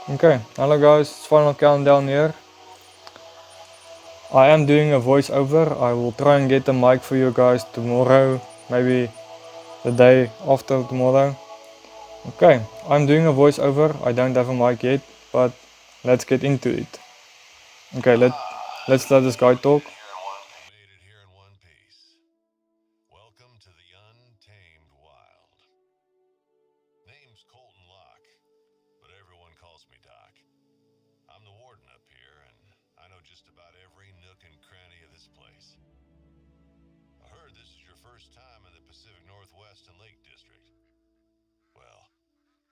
Okay, hello guys, it's final countdown here. I am doing a voiceover. I will try and get a mic for you guys tomorrow, maybe the day after tomorrow. Okay, I'm doing a voiceover. I don't have a mic yet, but let's get into it. Okay, let's let this guy talk. Made it here in one piece. Welcome to the untamed wild. Name's Colton Locke, but everyone calls me Doc. I'm the warden up here, and I know just about every nook and cranny of this place. I heard this is your first time in the Pacific Northwest and Lake District. Well,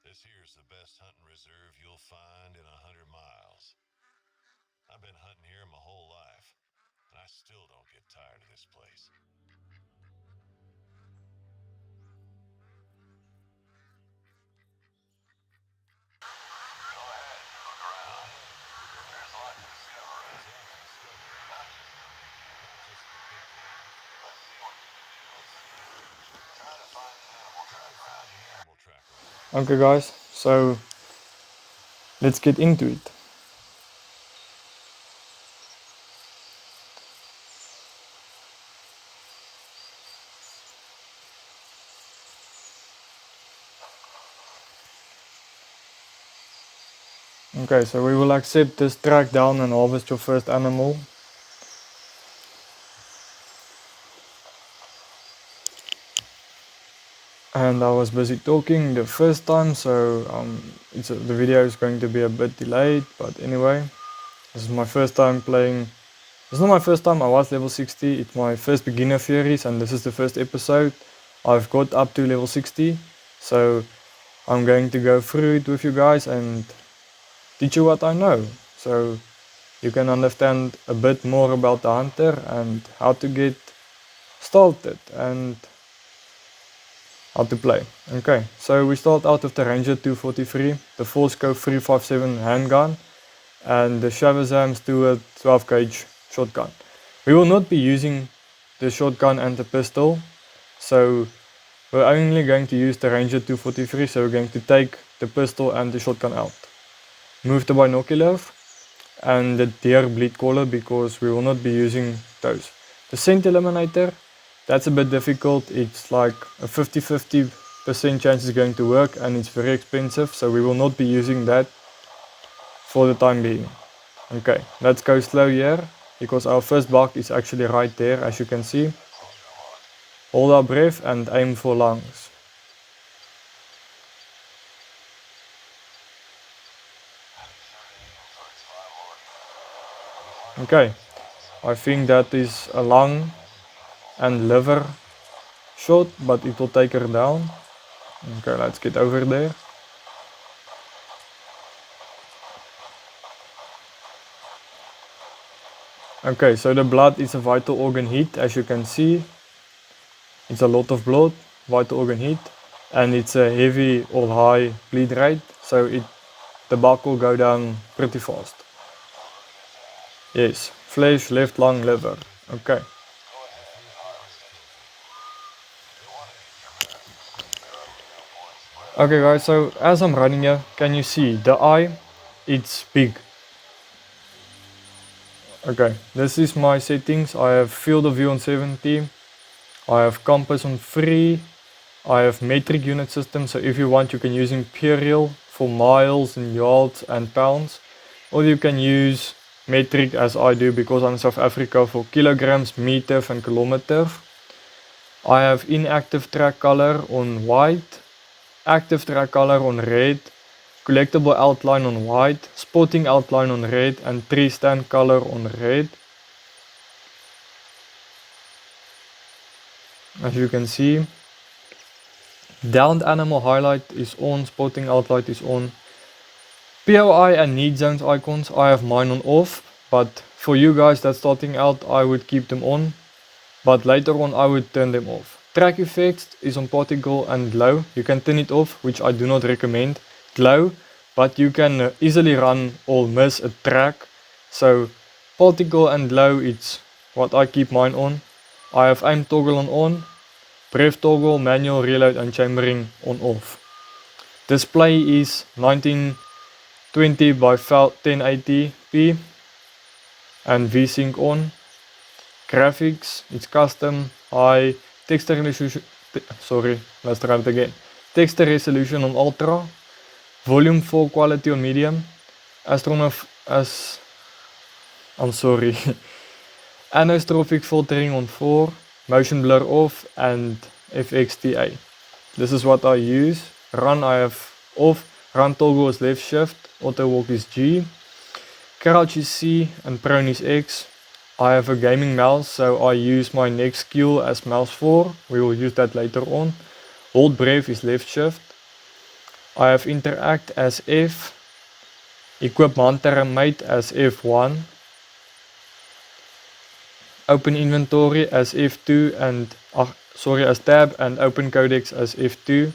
this here's the best hunting reserve you'll find in 100 miles. I've been hunting here my whole life, and I still don't get tired of this place. Okay guys, so let's get into it. Okay, so we will accept this track down and harvest your first animal. And I was busy talking the first time, so the video is going to be a bit delayed, but anyway, this is my first time playing. It's not my first time. I was level 60. It's my first beginner series, and this is the first episode. I've got up to level 60, so I'm going to go through it with you guys and teach you what I know, so you can understand a bit more about the hunter and how to get started and how to play. Okay, so we start out with the Ranger 243, the 4-scope 357 handgun, and the Shavazam Stewart 12 gauge shotgun. We will not be using the shotgun and the pistol, so we're only going to use the Ranger 243, so we're going to take the pistol and the shotgun out. Move the binocular and the deer bleed caller because we will not be using those. The scent eliminator, that's a bit difficult. It's like a 50-50% chance it's going to work, and it's very expensive, so we will not be using that for the time being. Okay, let's go slow here because our first buck is actually right there, as you can see. Hold our breath and aim for lungs. Okay, I think that is a lung and liver shot, but it will take her down. Okay, let's get over there. Okay, so the blood is a vital organ heat, as you can see. It's a lot of blood, vital organ heat, and it's a heavy or high bleed rate, so the buck will go down pretty fast. Yes, flesh, left lung, liver. Okay. Okay guys, so as I'm running here, can you see the eye? It's big. Okay, this is my settings. I have field of view on 70. I have compass on 3. I have metric unit system, so if you want you can use imperial for miles and yards and pounds, or you can use metric as I do because I'm in South Africa for kilograms, meter and kilometer. I have inactive track color on white, active track color on red, collectible outline on white, spotting outline on red, and tree stand color on red. As you can see, downed animal highlight is on, spotting outline is on. POI and need zones icons, I have mine on off, but for you guys that's starting out, I would keep them on, but later on I would turn them off. Track effects is on particle and glow. You can turn it off, which I do not recommend. Glow, but you can easily run or miss a track. So particle and glow, it's what I keep mine on. I have aim toggle on, breath toggle, manual reload and chambering on off. Display is 19 20 by 1080p and VSync on. Graphics, it's custom, high, texture resolution, let's try it again. Texture resolution on ultra, volume full quality on medium, Anistrophic filtering on 4, motion blur off, and FXTA. This is what I use. Run I have off, run toggle is left shift, auto walk is G, crouch is C, and prone is X. I have a gaming mouse, so I use my next skill as mouse 4. We will use that later on. Hold breath is left shift. I have interact as F, equip hunter and mate as F1, open inventory as F2 and as tab, and open codex as F2.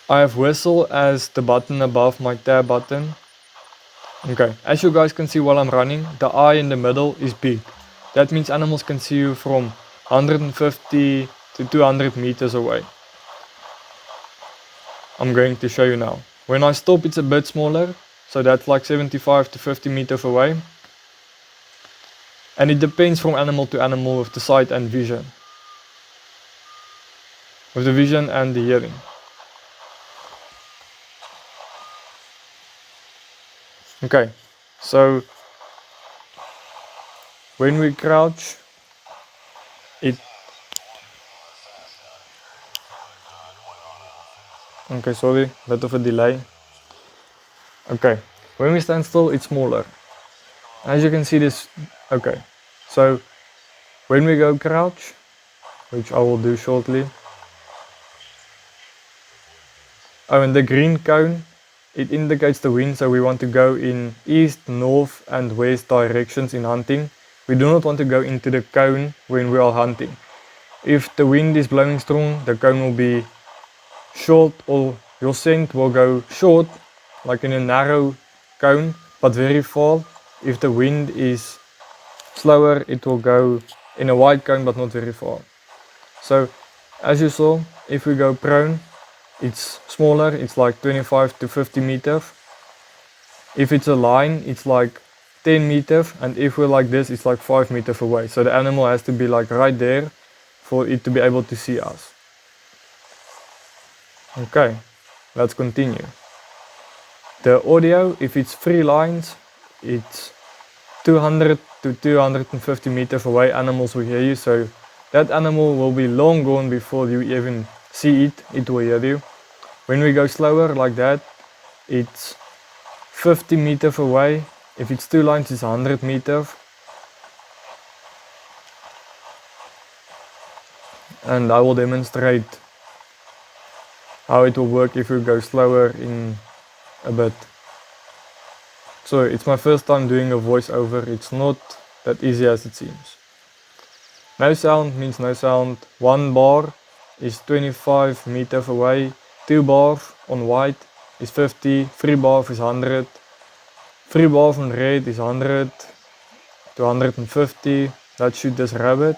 I have whistle as the button above my tab button. Okay, as you guys can see while I'm running, the eye in the middle is big. That means animals can see you from 150 to 200 meters away. I'm going to show you now. When I stop, it's a bit smaller, so that's like 75 to 50 meters away. And it depends from animal to animal with the sight and vision. With the vision and the hearing. Okay, so when we crouch, okay, sorry, bit of a delay. Okay, when we stand still, it's smaller. As you can see this, okay, so when we go crouch, which I will do shortly. Oh, and the green cone, it indicates the wind, so we want to go in east, north and west directions in hunting. We do not want to go into the cone when we are hunting. If the wind is blowing strong, the cone will be short, or your scent will go short, like in a narrow cone, but very far. If the wind is slower, it will go in a wide cone, but not very far. So, as you saw, if we go prone, it's smaller, it's like 25 to 50 meters. If it's a line, it's like 10 meters, and if we're like this, it's like 5 meters away. So the animal has to be like right there for it to be able to see us. Okay, let's continue. The audio, if it's 3 lines, it's 200 to 250 meters away, animals will hear you, so that animal will be long gone before you even see it, it will hear you. When we go slower like that, it's 50 meters away. If it's 2 lines, it's 100 meters. And I will demonstrate how it will work if we go slower in a bit. So it's my first time doing a voiceover, it's not that easy as it seems. No sound means no sound. 1 bar is 25 meters away. 2 bars on white is 50. 3 bars is 100. 3 bars on red is 100 to 150. Let's shoot this rabbit.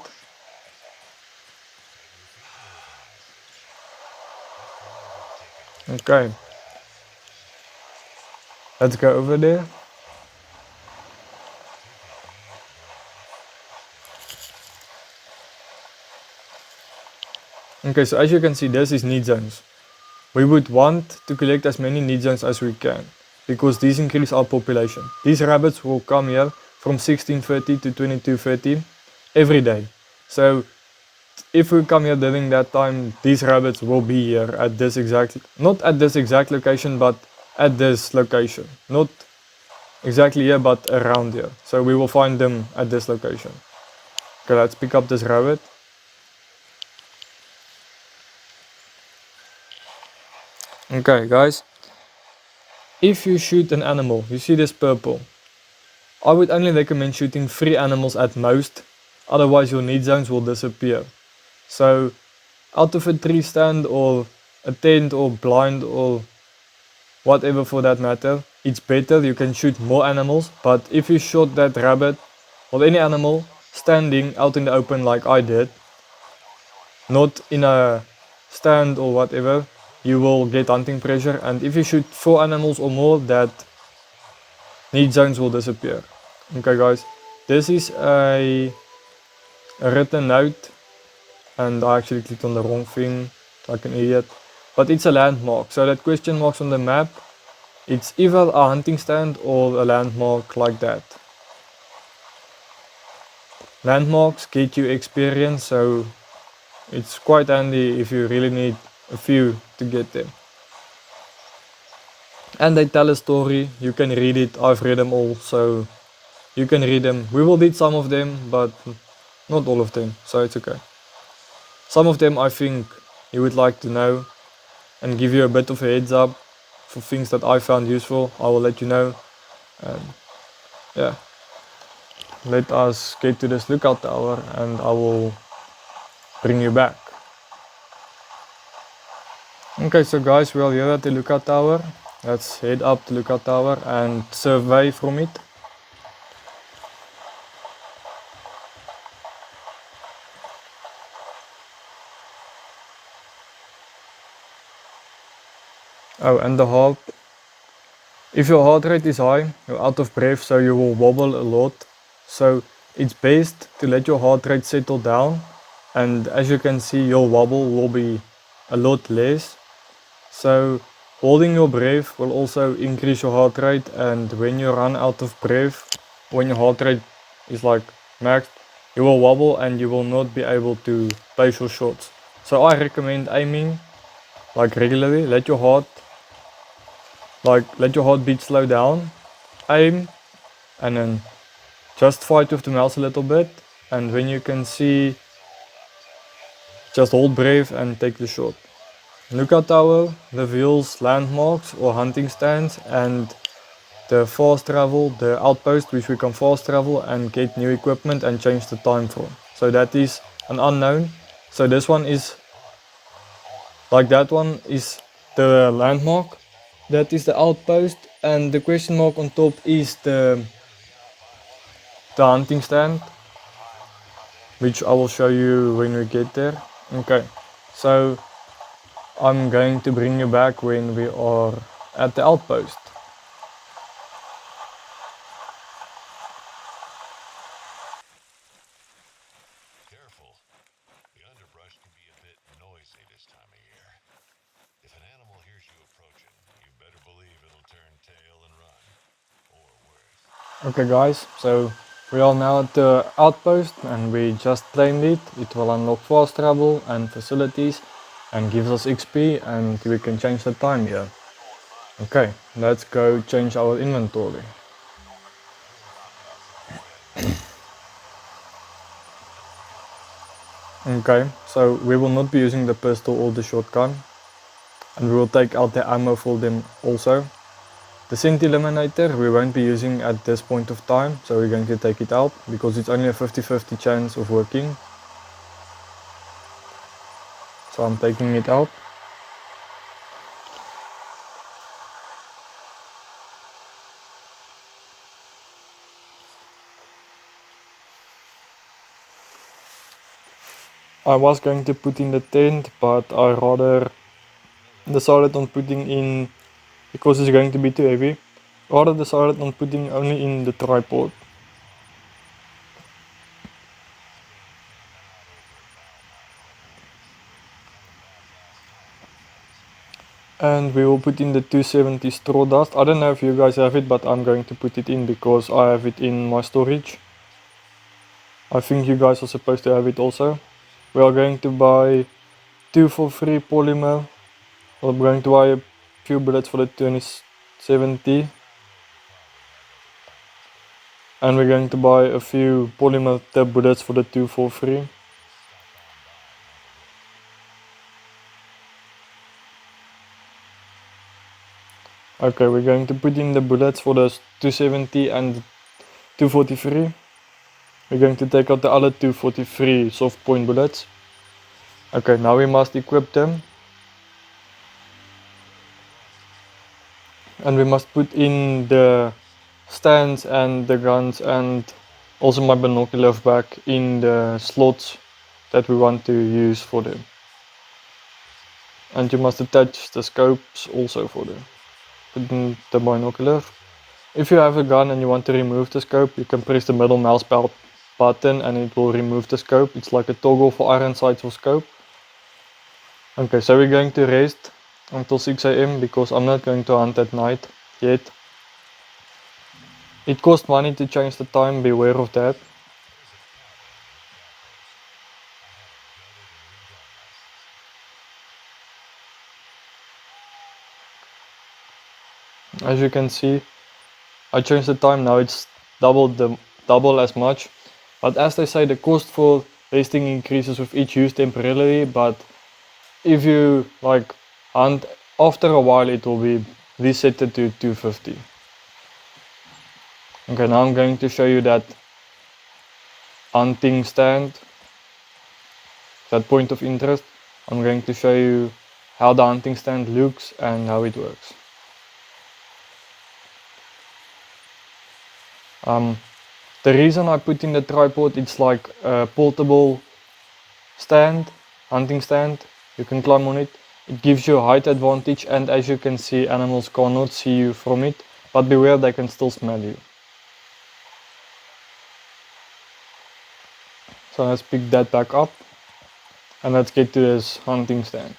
Okay. Let's go over there. Okay, so as you can see, this is need zones. We would want to collect as many need zones as we can, because these increase our population. These rabbits will come here from 1630 to 2230 every day. So if we come here during that time, these rabbits will be here at this not at this exact location, but at this location. Not exactly here, but around here. So we will find them at this location. Okay, let's pick up this rabbit. Okay guys, if you shoot an animal, you see this purple, I would only recommend shooting 3 animals at most, otherwise your need zones will disappear. So out of a tree stand or a tent or blind or whatever for that matter, it's better, you can shoot more animals, but if you shot that rabbit or any animal standing out in the open like I did, not in a stand or whatever, you will get hunting pressure, and if you shoot 4 animals or more, that need zones will disappear. Okay guys, this is a written note, and I actually clicked on the wrong thing like an idiot, but it's a landmark. So that question marks on the map, it's either a hunting stand or a landmark like that. Landmarks get you experience, so it's quite handy if you really need a few to get them. And they tell a story, you can read it, I've read them all, so you can read them. We will read some of them, but not all of them, so it's okay. Some of them I think you would like to know and give you a bit of a heads up for things that I found useful. I will let you know. And yeah, let us get to this lookout tower and I will bring you back. Okay, so guys, we are here at the lookout tower. Let's head up the lookout tower and survey from it. Oh, and the heart. If your heart rate is high, you're out of breath, so you will wobble a lot. So it's best to let your heart rate settle down. And as you can see, your wobble will be a lot less. So holding your breath will also increase your heart rate, and when you run out of breath, when your heart rate is like maxed, you will wobble and you will not be able to place your shots. So I recommend aiming like regularly, let your heartbeat slow down, aim, and then just fight with the mouse a little bit, and when you can see, just hold breath and take the shot. Lookout tower reveals landmarks or hunting stands and the fast travel, the outpost which we can fast travel and get new equipment and change the time from. So that is an unknown. So this one is like that one is the landmark. That is the outpost, and the question mark on top is the hunting stand, which I will show you when we get there. Okay, so I'm going to bring you back when we are at the outpost. Careful. The underbrush can be a bit noisy this time of year. If an animal hears you approaching, you better believe it'll turn tail and run. Or worse. Okay guys, so we are now at the outpost and we just claimed it. It will unlock fast travel and facilities and gives us XP and we can change the time here. Okay, let's go change our inventory. Okay, so we will not be using the pistol or the shotgun, and we will take out the ammo for them also. The scent eliminator we won't be using at this point of time, so we're going to take it out because it's only a 50-50 chance of working. So I'm taking it out. I was going to put in the tent, but I rather decided on putting in, because it's going to be too heavy, rather decided on putting only in the tripod. And we will put in the 270 straw dust. I don't know if you guys have it, but I'm going to put it in because I have it in my storage. I think you guys are supposed to have it also. We are going to buy 2 for 3 polymer. I'm going to buy a few bullets for the 2070. And we're going to buy a few polymer tip bullets for the 2 for 3. Okay, we're going to put in the bullets for the 270 and 243. We're going to take out the other 243 soft point bullets. Okay, now we must equip them. And we must put in the stands and the guns and also my binoculars back in the slots that we want to use for them. And you must attach the scopes also for them. Put in the binocular. If you have a gun and you want to remove the scope, you can press the middle mouse button and it will remove the scope. It's like a toggle for iron sights or scope. Okay, so we're going to rest until 6 AM because I'm not going to hunt at night yet. It costs money to change the time, beware of that. There's a cabin underneath that post. I had it gutted and redone last season. As you can see, I changed the time, now it's double as much. But as they say, the cost for resting increases with each use temporarily, but if you like hunt after a while it will be reset to 250. Okay, now I'm going to show you that hunting stand, that point of interest. I'm going to show you how the hunting stand looks and how it works. The reason I put in the tripod, it's like a portable stand, hunting stand. You can climb on it. It gives you a height advantage, and as you can see, animals cannot see you from it, but beware, they can still smell you. So let's pick that back up and let's get to this hunting stand.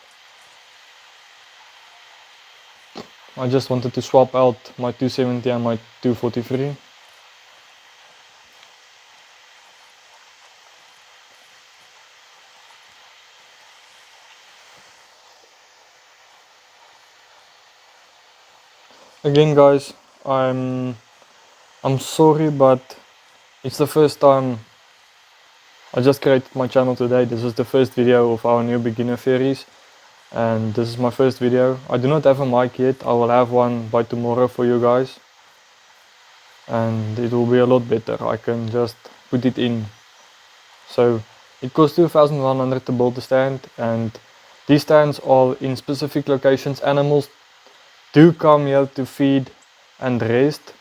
I just wanted to swap out my 270 and my 243. Again guys, I'm sorry, but it's the first time. I just created my channel today. This is the first video of our new beginner series and this is my first video. I do not have a mic yet. I will have one by tomorrow for you guys and it will be a lot better. I can just put it in. So it costs 2,100 to build the stand, and these stands are in specific locations. Animals do come here to feed and rest,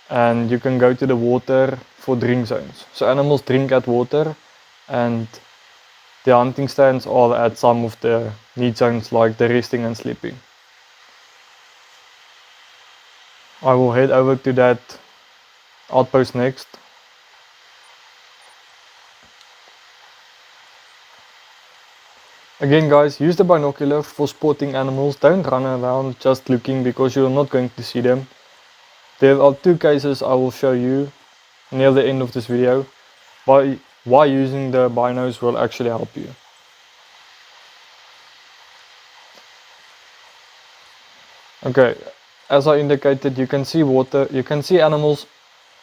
and you can go to the water for drink zones. So animals drink at water, and the hunting stands are at some of the need zones like the resting and sleeping. I will head over to that outpost next. Again guys, use the binocular for spotting animals. Don't run around just looking because you're not going to see them. There are two cases I will show you near the end of this video why using the binos will actually help you. Okay, as I indicated, you can see water, you can see animals.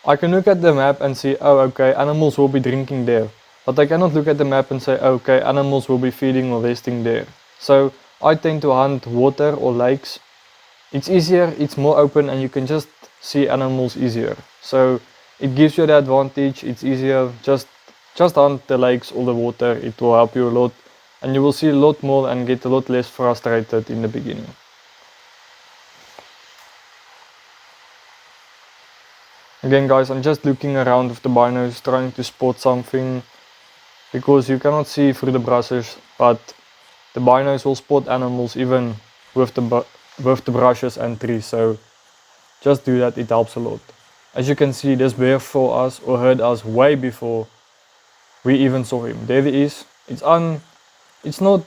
I can look at the map and see, oh okay, animals will be drinking there. But I cannot look at the map and say, okay, animals will be feeding or resting there. So I tend to hunt water or lakes. It's easier, it's more open, and you can just see animals easier. So it gives you the advantage, it's easier, just hunt the lakes or the water, it will help you a lot. And you will see a lot more and get a lot less frustrated in the beginning. Again guys, I'm just looking around with the binos, trying to spot something, because you cannot see through the brushes, but the binos will spot animals even with the brushes and trees, so just do that, it helps a lot. As you can see, this bear saw us or heard us way before we even saw him. There he is. It's not,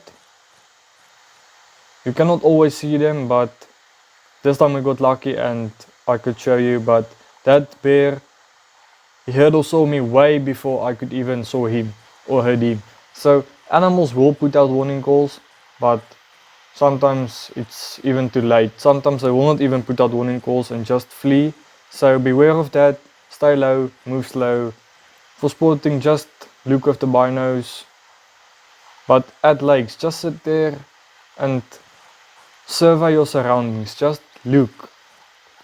you cannot always see them, but this time we got lucky and I could show you. But that bear, he heard or saw me way before I could even saw him or heard him. So animals will put out warning calls, but sometimes it's even too late. Sometimes they will not even put out warning calls and just flee. So beware of that. Stay low, move slow. For spotting, just look with the binos. But at lakes, just sit there and survey your surroundings. Just look.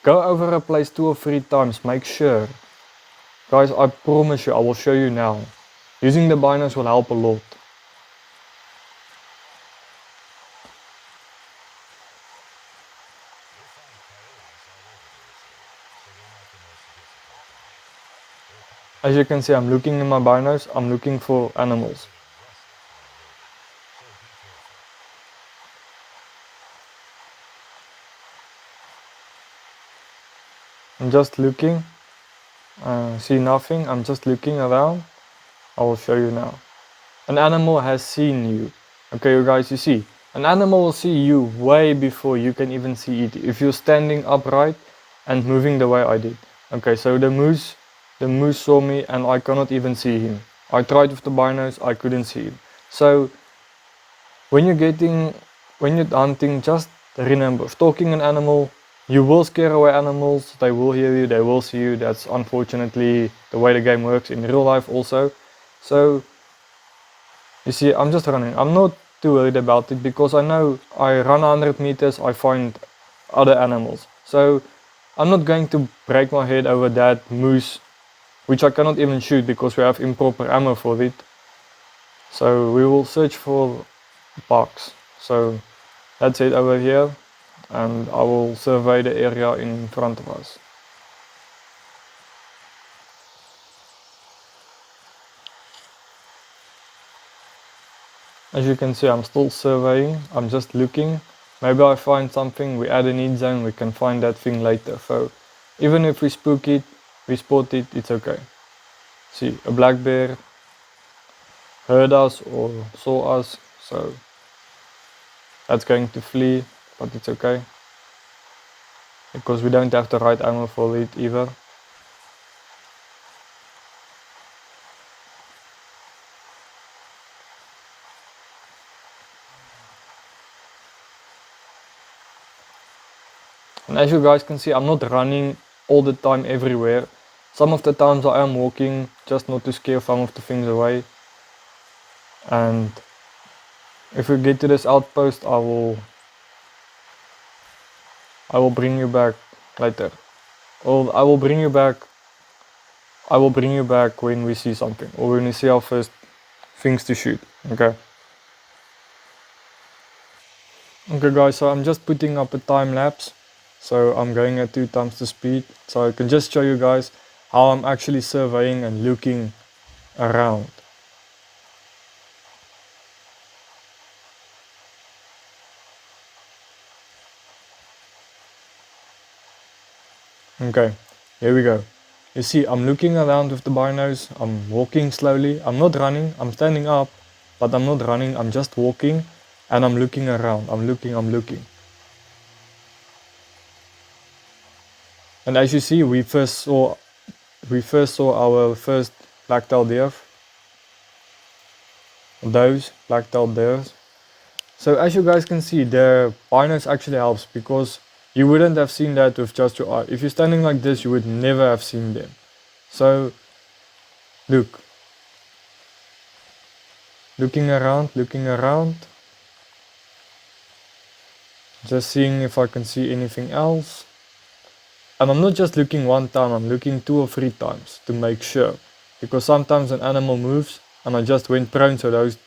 Go over a place 2 or 3 times, make sure. Guys, I promise you, I will show you now. Using the binos will help a lot. You'll find coyotes all over the reserve, so they're not the most difficult target. They're pack As you can animals, see, I'm looking in my binos, I'm looking for animals. get aggressive when alerted, so be careful. I'm just looking, see nothing, I'm just looking around. I will show you now. An animal has seen you. Okay, you guys, you see, an animal will see you way before you can even see it. If you're standing upright and moving the way I did. Okay, so the moose saw me and I cannot even see him. I tried with the binos, I couldn't see him. So when you're hunting, just remember, stalking an animal, you will scare away animals, they will hear you, they will see you. That's unfortunately the way the game works in real life also. So you see, I'm just running. I'm not too worried about it because I know I run 100 meters, I find other animals. So I'm not going to break my head over that moose, which I cannot even shoot because we have improper ammo for it. So we will search for bugs. So that's it over here, and I will survey the area in front of us. As you can see, I'm still surveying, I'm just looking. Maybe I find something, we add a need zone, we can find that thing later. So even if we spook it, we spot it, it's okay. See, a black bear heard us or saw us, so that's going to flee, but it's okay. Because we don't have the right ammo for it either. And as you guys can see, I'm not running all the time everywhere. Some of the times I am walking, just not to scare some of the things away. And if we get to this outpost, I will bring you back later. Or I will bring you back when we see something, or when we see our first things to shoot. Okay. Okay guys, so I'm just putting up a time lapse. So I'm going at 2 times the speed. So I can just show you guys how I'm actually surveying and looking around. Okay, here we go. You see, I'm looking around with the binos, I'm walking slowly, I'm not running, I'm standing up, but I'm not running, I'm just walking, and I'm looking around, I'm looking. And as you see, we first saw our first black-tailed deer, those black-tailed deers. So as you guys can see, the binos actually helps because you wouldn't have seen that with just your eye. If you're standing like this, you would never have seen them. So look, looking around, just seeing if I can see anything else. And I'm not just looking one time, I'm looking 2 or 3 times to make sure. Because sometimes an animal moves and I just went prone so those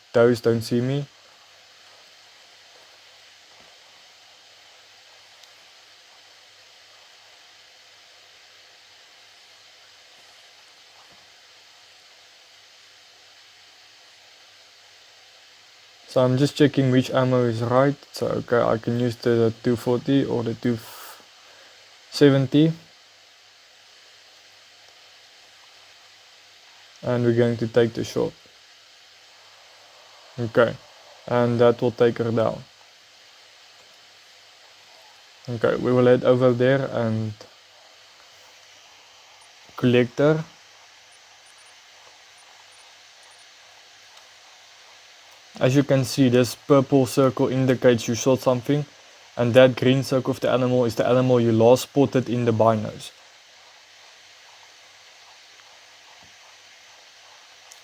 don't see me. So I'm just checking which ammo is right. So okay, I can use the 240 or the 270. And we're going to take the shot. Okay, and that will take her down. Okay, we will head over there and collect her. As you can see, this purple circle indicates you shot something, and that green circle of the animal is the animal you last spotted in the binos.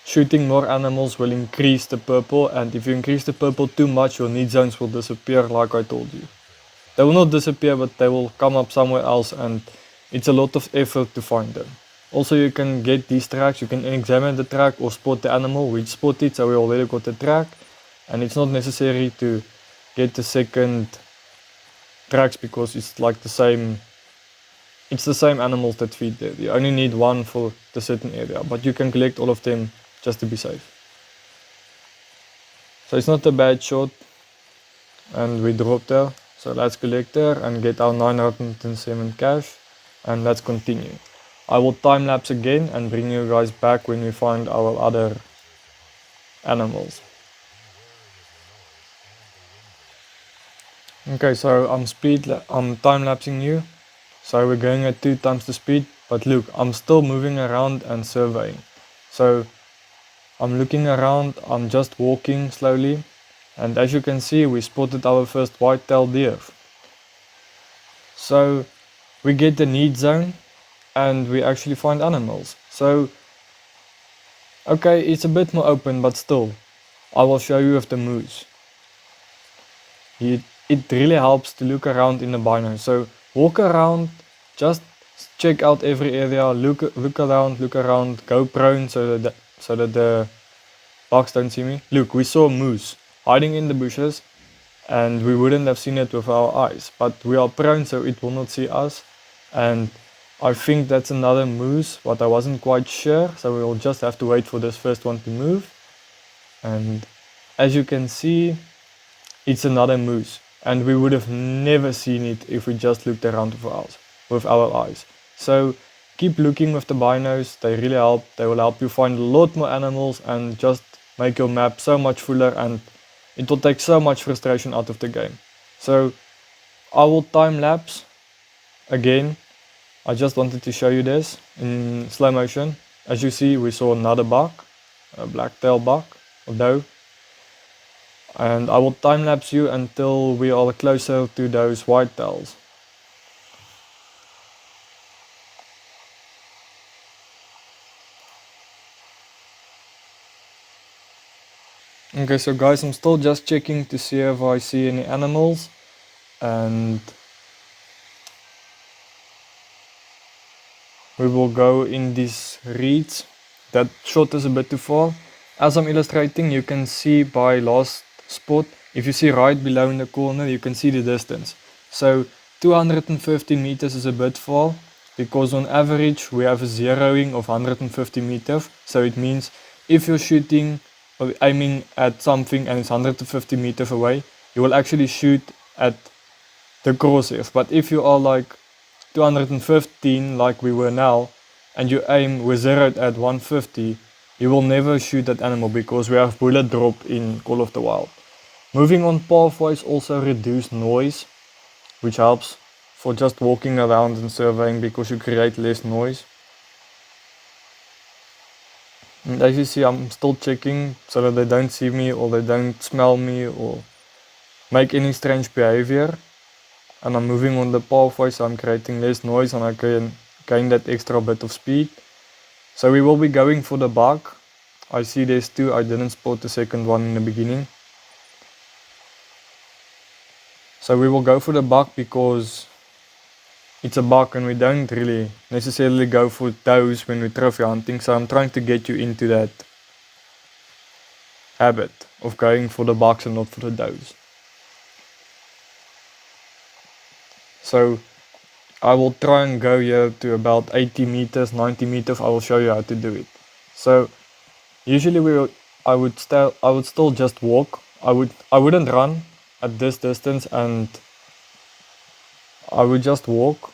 Shooting more animals will increase the purple, and if you increase the purple too much, your need zones will disappear like I told you. They will not disappear, but they will come up somewhere else, and it's a lot of effort to find them. Also, you can get these tracks, you can examine the track or spot the animal. We spot it, so we already got the track, and it's not necessary to get the second tracks because it's like the same animals that feed there. You only need one for the certain area, but you can collect all of them just to be safe. So it's not a bad shot, and we dropped her. So let's collect her and get our 907 cash. and let's continue. I will time lapse again and bring you guys back when we find our other animals. Okay, so I'm time lapsing you. So we're going at 2 times the speed, but look, I'm still moving around and surveying. So I'm looking around, I'm just walking slowly, and as you can see, we spotted our first white-tailed deer. So we get the need zone and we actually find animals. So okay, it's a bit more open, but still, I will show you with the moose. It really helps to look around in the bino. So walk around, just check out every area, look around, go prone so that the bucks don't see me. Look, we saw a moose hiding in the bushes, and we wouldn't have seen it with our eyes, but we are prone so it will not see us. And I think that's another moose, but I wasn't quite sure, so we will just have to wait for this first one to move. And as you can see, it's another moose, and we would have never seen it if we just looked around with our eyes. So keep looking with the binos, they really help. They will help you find a lot more animals and just make your map so much fuller, and it will take so much frustration out of the game. So I will time lapse again. I just wanted to show you this in slow motion. As you see, we saw another buck, a black-tailed buck, or doe, and I will time lapse you until we are closer to those white tails. Okay, so guys, I'm still just checking to see if I see any animals, and we will go in these reeds. That shot is a bit too far. As I'm illustrating, you can see by last spot, if you see right below in the corner, you can see the distance. So 215 meters is a bit far, because on average we have a zeroing of 150 meters. So it means if you're shooting or aiming at something and it's 150 meters away, you will actually shoot at the crosshairs. But if you are like 215 like we were now, and you aim with zeroed at 150, you will never shoot that animal because we have bullet drop in Call of the Wild. Moving on pathways also reduce noise, which helps for just walking around and surveying because you create less noise. And as you see, I'm still checking so that they don't see me or they don't smell me or make any strange behavior. And I'm moving on the pathway, so I'm creating less noise and I can gain that extra bit of speed. So we will be going for the buck. I see there's two, I didn't spot the second one in the beginning. So we will go for the buck because it's a buck and we don't really necessarily go for does when we're trophy hunting. So I'm trying to get you into that habit of going for the bucks and not for the does. So I will try and go here to about 80 meters, 90 meters. I will show you how to do it. So usually I would still just walk. I wouldn't run at this distance, and I would just walk.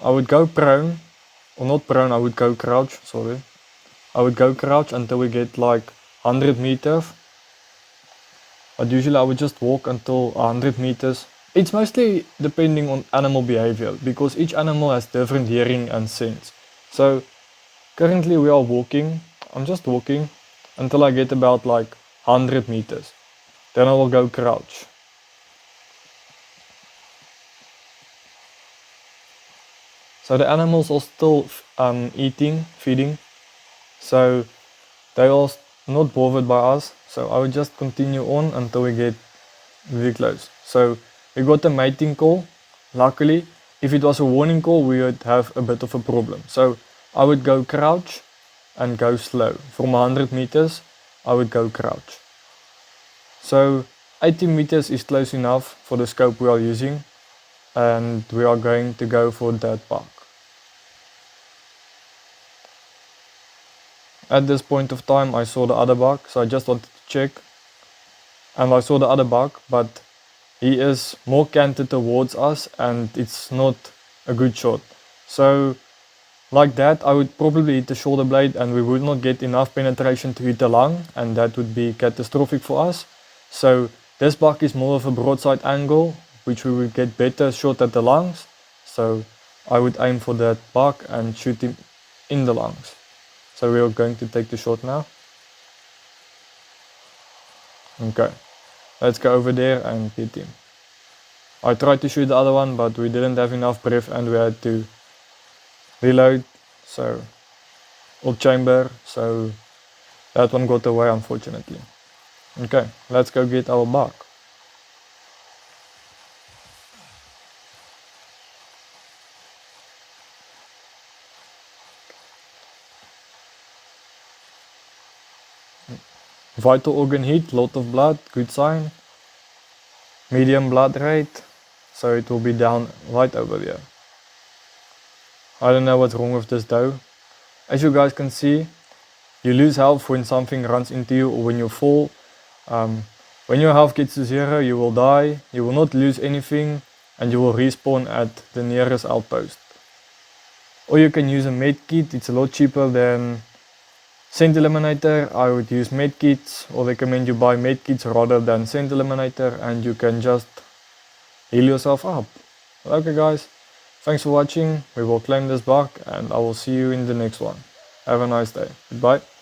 I would go prone, or not prone, I would go crouch, sorry. I would go crouch until we get like 100 meters. But usually I would just walk until 100 meters. It's mostly depending on animal behavior because each animal has different hearing and sense. So currently we are walking. I'm just walking until I get about like 100 meters. Then I will go crouch. So the animals are still feeding. So they are not bothered by us. So I will just continue on until we get very close. So we got a mating call. Luckily, if it was a warning call, we would have a bit of a problem. So I would go crouch and go slow. From 100 meters, I would go crouch. So 80 meters is close enough for the scope we are using, and we are going to go for that buck. At this point of time, I saw the other buck, so I just wanted to check, and I saw the other buck, but he is more canted towards us and it's not a good shot. So like that, I would probably hit the shoulder blade and we would not get enough penetration to hit the lung, and that would be catastrophic for us. So this buck is more of a broadside angle, which we would get better shot at the lungs. So I would aim for that buck and shoot him in the lungs. So we are going to take the shot now. Okay, let's go over there and hit him. I tried to shoot the other one, but we didn't have enough breath and we had to reload. So, or chamber, so that one got away unfortunately. Okay, let's go get our buck. Vital organ hit, lot of blood, good sign. Medium blood rate, so it will be down right over there. I don't know what's wrong with this though. As you guys can see, you lose health when something runs into you or when you fall. When your health gets to 0, you will die, you will not lose anything, and you will respawn at the nearest outpost. Or you can use a med kit, it's a lot cheaper than Scent Eliminator. I would use med kits, or recommend you buy med kits rather than Scent Eliminator, and you can just heal yourself up. Okay guys, thanks for watching, we will claim this buck and I will see you in the next one. Have a nice day, goodbye.